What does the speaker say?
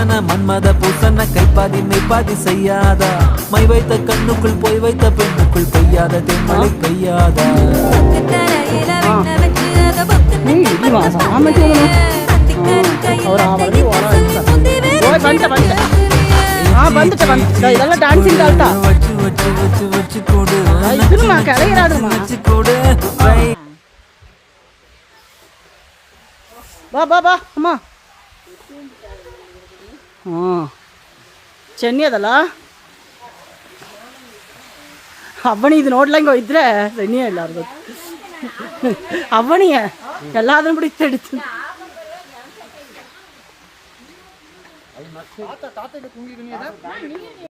ஈசன மன்மத பூசன கைப்பாதி மெய்ப்பாதி செய்யாதா my வைத்த கண்ணுக்குள் போய் வைத்த பெண்ணுக்குள் பெய்யாத தென்மழை பெய்யாதா இதெல்லாம் டான்சிங் தால்ட்டா வச்சு வச்சு வச்சு வச்சு கொடு இதுமா கலையறாதுமா வச்சு கொடு ಬಾ ಬಾ ಬಾ ಅಮ್ಮ ಚೆನ್ನಿ ಅದಲ್ಲ ಅವಣಿ ಇದು ನೋಡ್ಲಂಗೆ ಇದ್ರೆ ಚೆನ್ನಿ ಎಲ್ಲಾರ್ದು ಅವಣಿಯ ಎಲ್ಲಾದ್ರೂ ಬಿಡಿ ಹಿಡಿತು